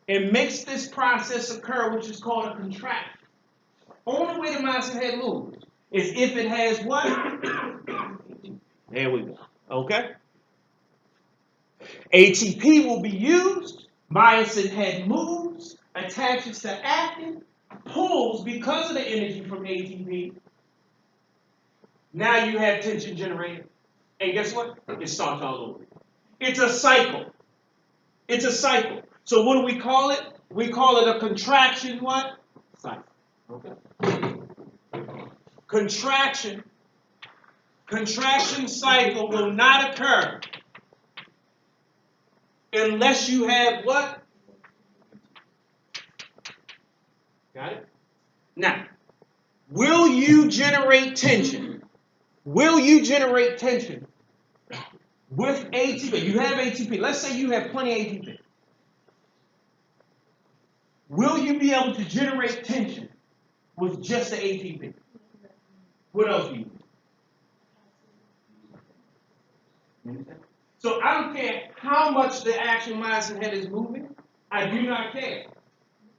It makes this process occur, which is called a contraction. Only way the myosin head moves is if it has what? There we go. Okay? ATP will be used. Myosin head moves, attaches to actin, pulls because of the energy from ATP. Now you have tension generated. And guess what? It starts all over. It's a cycle. It's a cycle. So what do we call it? We call it a contraction what? Cycle. Okay. Contraction cycle will not occur unless you have what? Got it? Now, will you generate tension? Will you generate tension with ATP? You have ATP. Let's say you have plenty of ATP. Will you be able to generate tension with just the ATP? What else do you need? So I don't care how much the actual myosin head is moving. I do not care.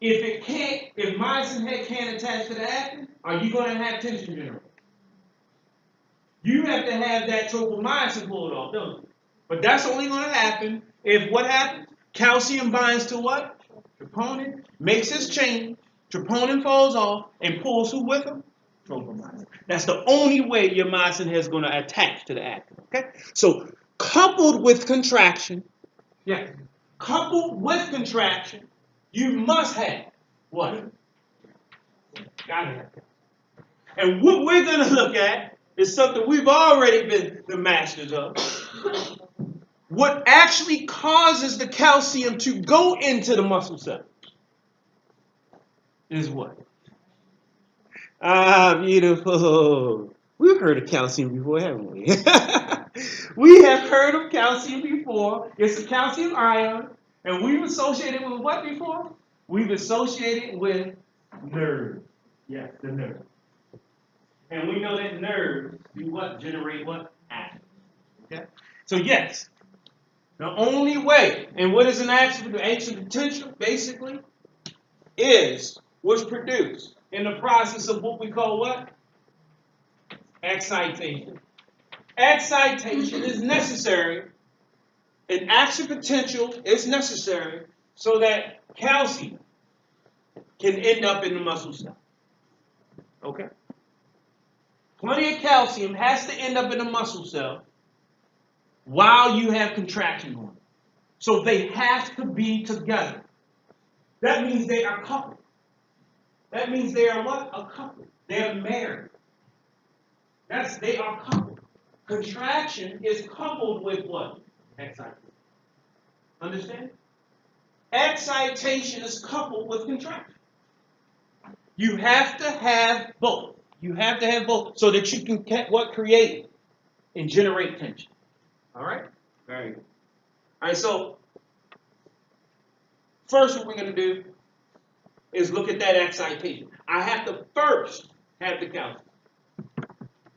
If myosin head can't attach to the actin, are you going to have tension generated? You have to have that tropomyosin pulled off, don't you? But that's only going to happen if what happens? Calcium binds to what? Troponin, makes its change, troponin falls off, and pulls who with them? Tropomyosin. That's the only way your myosin head is going to attach to the actin. Okay? So coupled with contraction, you must have what? Gotta have that. And what we're going to look at is something we've already been the masters of. What actually causes the calcium to go into the muscle cell is what? Ah, beautiful. We've heard of calcium before, haven't we? We have heard of calcium before. It's a calcium ion. And we've associated with what before? We've associated with nerves. Yes, the nerve. And we know that nerves do what? Generate what? Action. Okay? So yes, the only way, and what is an action potential, basically, is what's produced in the process of what we call what? Excitation. Excitation is necessary. An action potential is necessary so that calcium can end up in the muscle cell. Okay? Plenty of calcium has to end up in the muscle cell while you have contraction going on. So they have to be together. That means they are coupled. That means they are what? A couple. They are married. They are coupled. Contraction is coupled with what? Excitation. Understand? Excitation is coupled with contraction. You have to have both. You have to have both so that you can create and generate tension. All right? Very good. All right, so first what we're going to do is look at that excitation. I have to first have the calcium.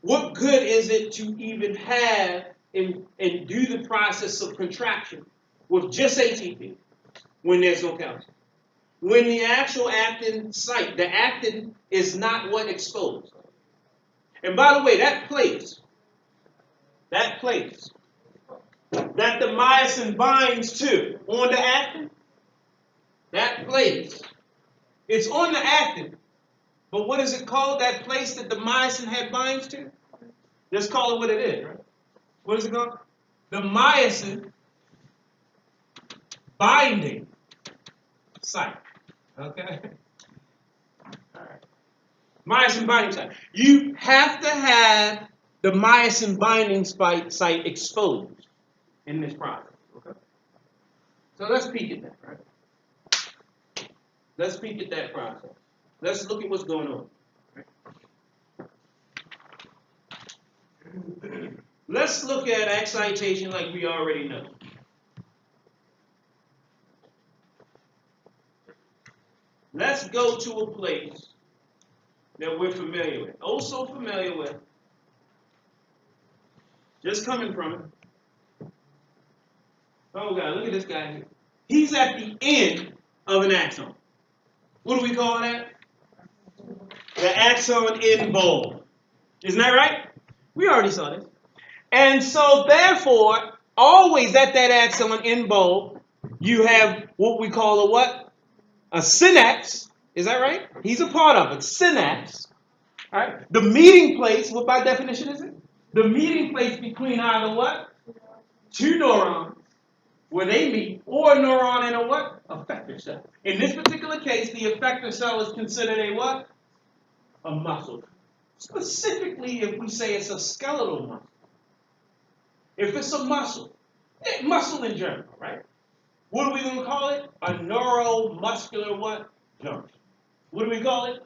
What good is it to even have and do the process of contraction with just ATP when there's no calcium? When the actual actin site, the actin is not what exposed. And by the way, that place that the myosin binds to on the actin, that place, it's on the actin, but what is it called, that place that the myosin head binds to? Just call it what it is, right? What is it called? The myosin binding site. Okay? All right. Myosin binding site. You have to have the myosin binding site exposed in this process. Okay? So let's peek at that, right? Let's peek at that process. Let's look at what's going on. Right? Let's look at excitation like we already know. Let's go to a place that we're familiar with. Oh, so familiar with. Just coming from it. Oh, God, look at this guy here. He's at the end of an axon. What do we call that? The axon involved. Isn't that right? We already saw this. And so, therefore, always at that axon involved, you have what we call a what? A synapse. Is that right? He's a part of it. Synapse. All right. The meeting place, what by definition is it? The meeting place between either what? Two neurons, where they meet, or a neuron and a what? Effector cell. In this particular case, the effector cell is considered a what? A muscle. Specifically, if we say it's a skeletal muscle. If it's a muscle in general, right? What are we going to call it? A neuromuscular what? Junction. What do we call it?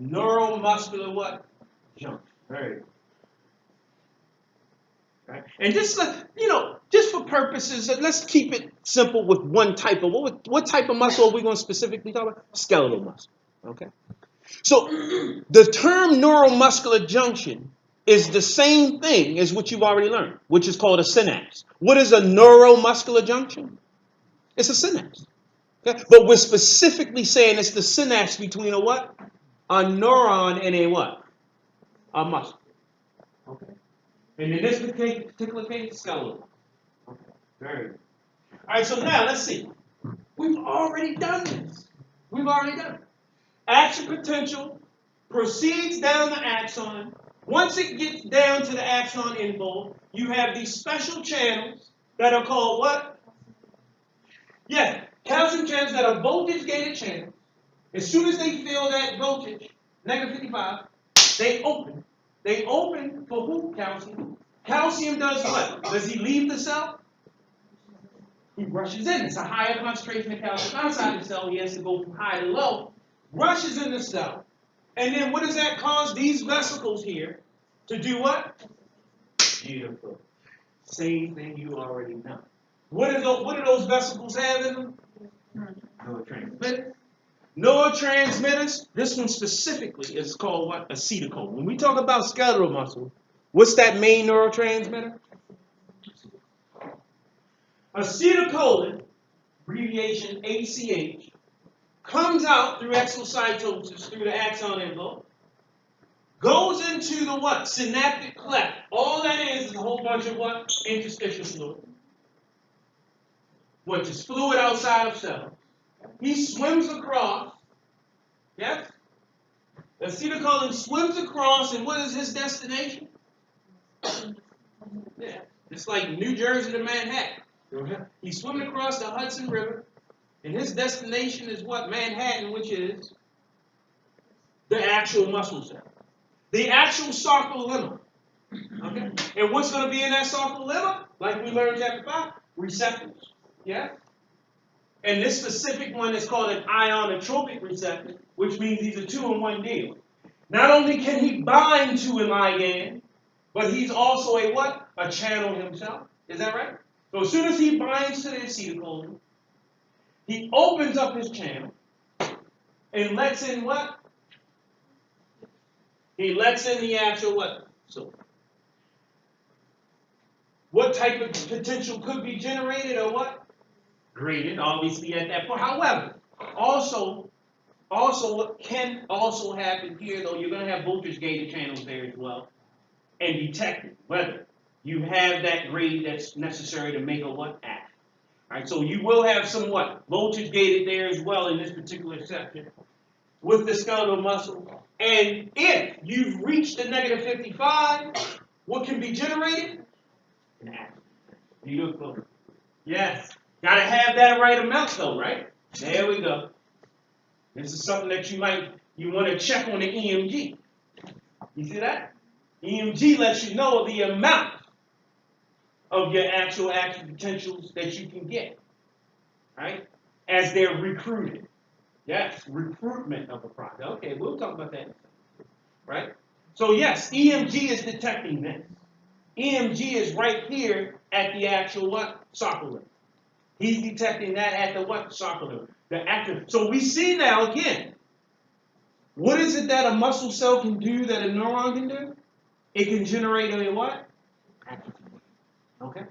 Neuromuscular what? Junction. Very good. Right? And just just for purposes, let's keep it simple with one type of what type of muscle are we going to specifically talk about? Skeletal muscle. Okay. So the term neuromuscular junction is the same thing as what you've already learned, which is called a synapse. What is a neuromuscular junction? It's a synapse. Okay? But we're specifically saying it's the synapse between a what? A neuron and a what? A muscle. Okay. And in this particular case, skeletal. Okay. Very good. All right, so now let's see. We've already done this. We've already done it. Action potential proceeds down the axon. Once it gets down to the axon involved, you have these special channels that are called what? Yeah, calcium channels that are voltage-gated channels. As soon as they feel that voltage, negative 55, they open. They open for who? Calcium. Calcium does what? Does he leave the cell? He rushes in. It's a higher concentration of calcium outside the cell. He has to go from high to low. Rushes in the cell. And then what does that cause? These vesicles here to do what? Beautiful. Same thing you already know. What do those vesicles have in them? Neurotransmitters. Neurotransmitters, this one specifically is called what? Acetylcholine. When we talk about skeletal muscle, what's that main neurotransmitter? Acetylcholine, abbreviation ACH, comes out through exocytosis, through the axon envelope, goes into the what? Synaptic cleft. All that is a whole bunch of what? Interstitial fluid. Which is fluid outside of cells. He swims across. Yes? The acetylcholine swims across, and what is his destination? Yeah. It's like New Jersey to Manhattan. He's swimming across the Hudson River. And his destination is what? Manhattan, which is the actual muscle cell. The actual sarcolemma. Okay? And what's going to be in that sarcolemma? Like we learned in chapter 5, receptors. Yeah? And this specific one is called an ionotropic receptor, which means he's a 2-in-1 deal. Not only can he bind to a ligand, but he's also a what? A channel himself. Is that right? So as soon as he binds to the acetylcholine, he opens up his channel and lets in what? He lets in the actual what? So, what type of potential could be generated or what? Graded, obviously, at that point. However, also what can also happen here, though, you're going to have voltage-gated channels there as well, and detect it, whether you have that grade that's necessary to make a what? Act. All right, so you will have some what? Voltage gated there as well in this particular section with the skeletal muscle. And if you've reached the negative 55, what can be generated? An action. Beautiful. Yes. Got to have that right amount though, right? There we go. This is something that you want to check on the EMG. You see that? EMG lets you know the amount of your actual action potentials that you can get, right? As they're recruited. Yes, recruitment of a product. Okay, we'll talk about that, right? So yes, EMG is detecting this. EMG is right here at the actual what? Sarcolemma. He's detecting that at the what? Sarcolemma. The active. So we see now again, what is it that a muscle cell can do that a neuron can do? It can generate a what? Activity. Okay?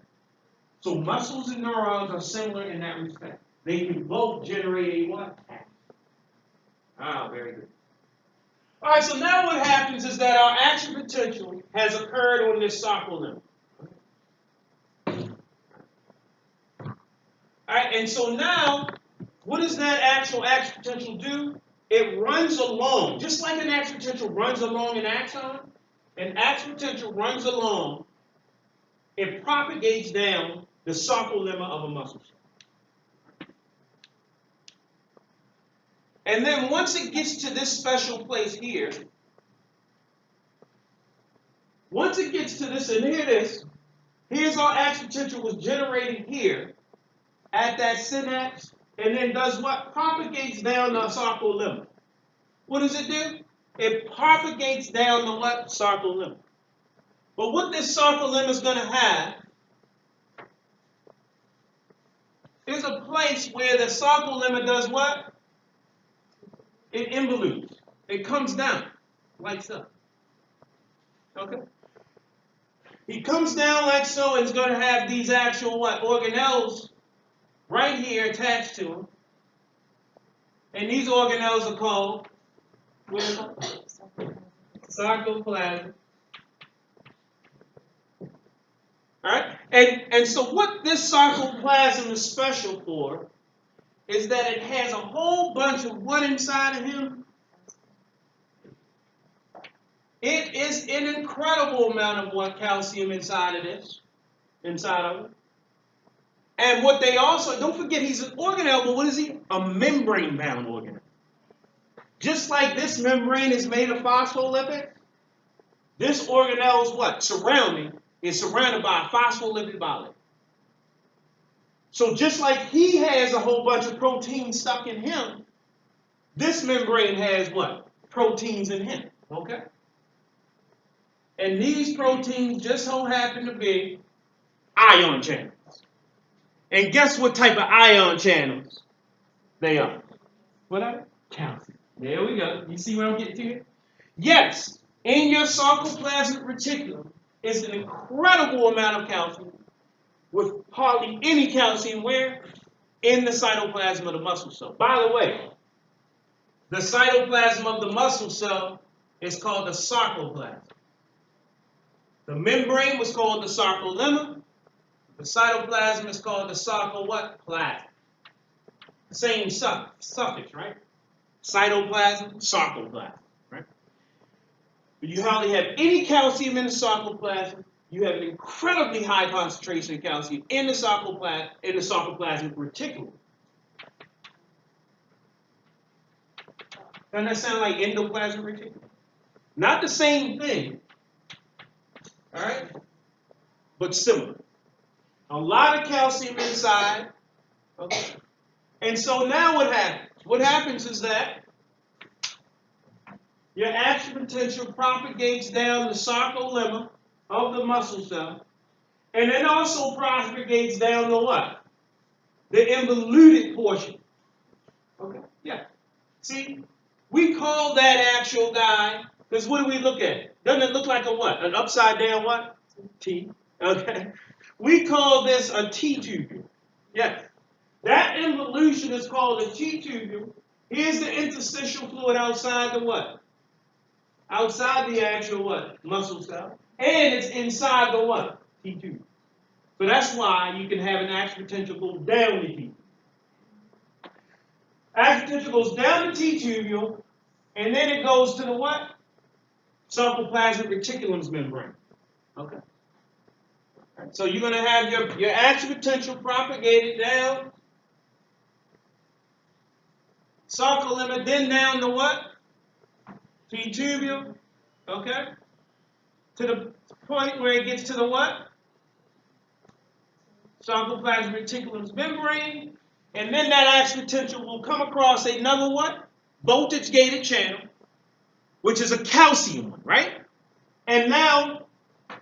So muscles and neurons are similar in that respect. they can both generate a what? Ah, very good. All right, so now what happens is that our action potential has occurred on this soccer limb. All right, and so now, what does that actual action potential do? It runs along, just like an action potential runs along an action potential runs along, it propagates down the sarcolemma of a muscle cell. And then once it gets to this special place here, once it gets to this, and here it is, here's our action potential was generated here at that synapse, and then does what? Propagates down the sarcolemma. What does it do? It propagates down the what? Sarcolemma. But what this sarcolemma is going to have is a place where the sarcolemma does what? It involutes. It comes down, like so. Okay? He comes down like so, and it's going to have these actual what? Organelles right here attached to him. And these organelles are called sarcoplasm. All right? And so what this sarcoplasm is special for is that it has a whole bunch of what inside of him? It is an incredible amount of what calcium inside of this, inside of it. And what they also, don't forget he's an organelle, but what is he? A membrane-bound organelle. Just like this membrane is made of phospholipids, this organelle is what? Surrounding, is surrounded by a phospholipid bilayer. So just like he has a whole bunch of proteins stuck in him, this membrane has what? Proteins in him, okay? And these proteins just so happen to be ion channels. And guess what type of ion channels they are? What are they? Calcium. There we go. You see where I'm getting to here? Yes, in your sarcoplasmic reticulum is an incredible amount of calcium with hardly any calcium where? In the cytoplasm of the muscle cell. By the way, the cytoplasm of the muscle cell is called the sarcoplasm. The membrane was called the sarcolemma. The cytoplasm is called the sarcoplasm. Same suffix, right? Cytoplasm, sarcoplasm, right? But you hardly have any calcium in the sarcoplasm. You have an incredibly high concentration of calcium in the sarcoplasmic reticulum. Doesn't that sound like endoplasmic reticulum? Not the same thing, all right? But similar. A lot of calcium inside. Okay. And so now what happens? What happens is that your action potential propagates down the sarcolemma of the muscle cell, and it also propagates down the what? The involuted portion. Okay? Yeah. See, we call that actual guy, because what do we look at? Doesn't it look like a what? An upside down what? T. Okay? We call this a T-tubule. Yes. That involution is called a T-tubule. Here's the interstitial fluid outside the what? Outside the actual what? Muscle cell. And it's inside the what? T-tubule. So that's why you can have an action potential go down the T. Action potential goes down the T-tubule, and then it goes to the what? Sarcoplasmic reticulum's membrane. Okay? So you're going to have your action potential propagated down sarcolemma, then down to what? T-tubule, okay? To the point where it gets to the what? Sarcoplasmic reticulum's membrane, and then that action potential will come across another what? Voltage-gated channel, which is a calcium one, right? And now,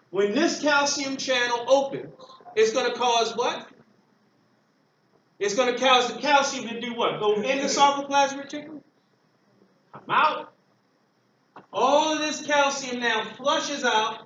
when this calcium channel opens, it's going to cause what? It's going to cause the calcium to do what? Go in the sarcoplasmic reticulum? Come out. All of this calcium now flushes out